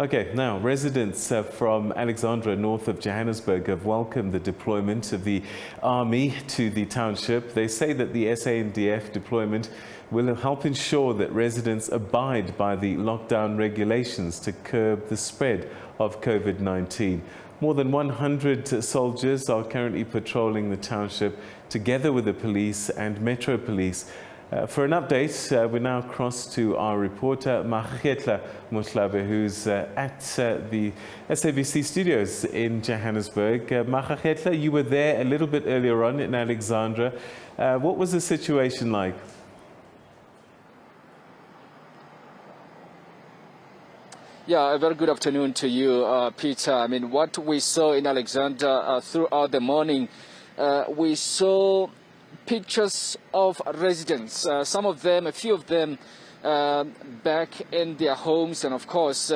Okay, now residents from Alexandra, north of Johannesburg, have welcomed the deployment of the army to the township. They say that the SANDF deployment will help ensure that residents abide by the lockdown regulations to curb the spread of COVID-19. More than 100 soldiers are currently patrolling the township together with the police and Metro Police. For an update, we now cross to our reporter Maageketla Mohlabe, who's at the SABC studios in Johannesburg. Maageketla, you were there a little bit earlier on in Alexandra. What was the situation like? Yeah, a very good afternoon to you, Peter. I mean, what we saw in Alexandra throughout the morning, we saw pictures of residents, some of them, a few of them, back in their homes, and of course,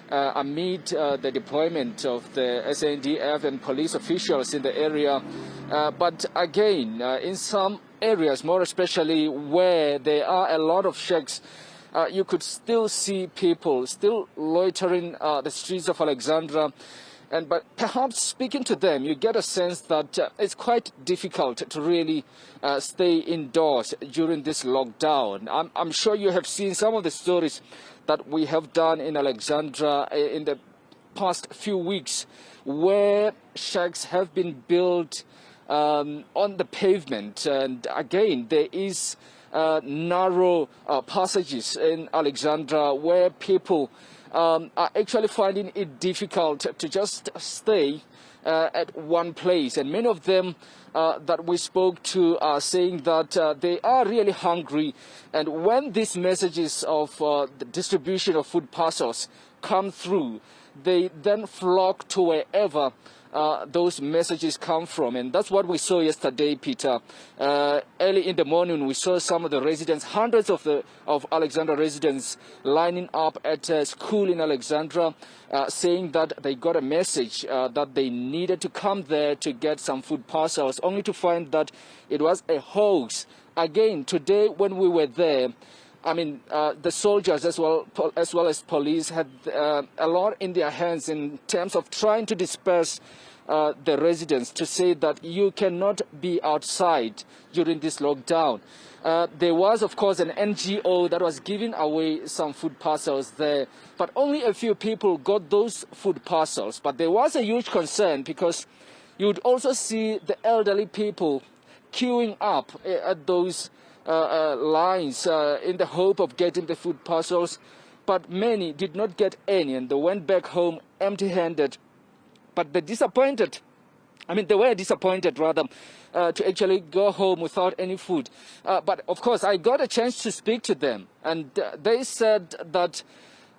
amid the deployment of the SANDF and police officials in the area. But again, in some areas, more especially where there are a lot of shacks, you could still see people still loitering the streets of Alexandra. But perhaps speaking to them, you get a sense that it's quite difficult to really stay indoors during this lockdown. I'm sure you have seen some of the stories that we have done in Alexandra in the past few weeks, where shacks have been built on the pavement. And again, there is narrow passages in Alexandra where people are actually finding it difficult to just stay at one place. And many of them that we spoke to are saying that they are really hungry. And when these messages of the distribution of food parcels come through, they then flock to wherever those messages come from. And that's what we saw yesterday, Peter. Early in the morning, we saw some of the residents, hundreds of Alexandra residents, lining up at a school in Alexandra, saying that they got a message that they needed to come there to get some food parcels, only to find that it was a hoax. Again, today when we were there, I mean, the soldiers as well as police had a lot in their hands in terms of trying to disperse the residents, to say that you cannot be outside during this lockdown. There was, of course, an NGO that was giving away some food parcels there, but only a few people got those food parcels. But there was a huge concern, because you would also see the elderly people queuing up at those lines in the hope of getting the food parcels, but many did not get any, and they went back home empty-handed. But they were disappointed rather, to actually go home without any food. But of course, I got a chance to speak to them, and they said that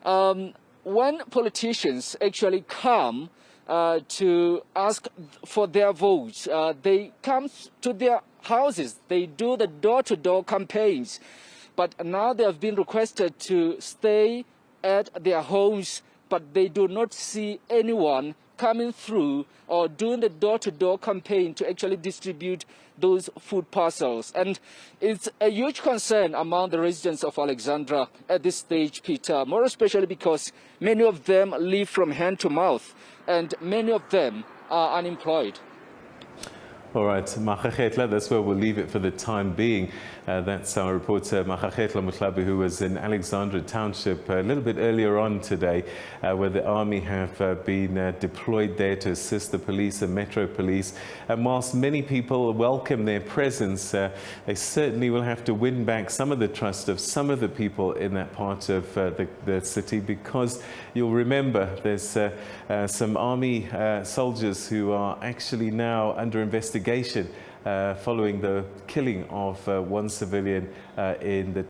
when politicians actually come to ask for their votes, they come to their houses, they do the door-to-door campaigns, but now they have been requested to stay at their homes, but they do not see anyone coming through or doing the door-to-door campaign to actually distribute those food parcels. And it's a huge concern among the residents of Alexandra at this stage, Peter, more especially because many of them live from hand to mouth, and many of them are unemployed. All right, Maageketla, that's where we'll leave it for the time being. That's our reporter Maageketla Mohlabe, who was in Alexandra Township a little bit earlier on today, where the army have been deployed there to assist the police and Metro Police. And whilst many people welcome their presence, they certainly will have to win back some of the trust of some of the people in that part of the city, because you'll remember there's some army soldiers who are actually now under investigation following the killing of one civilian in the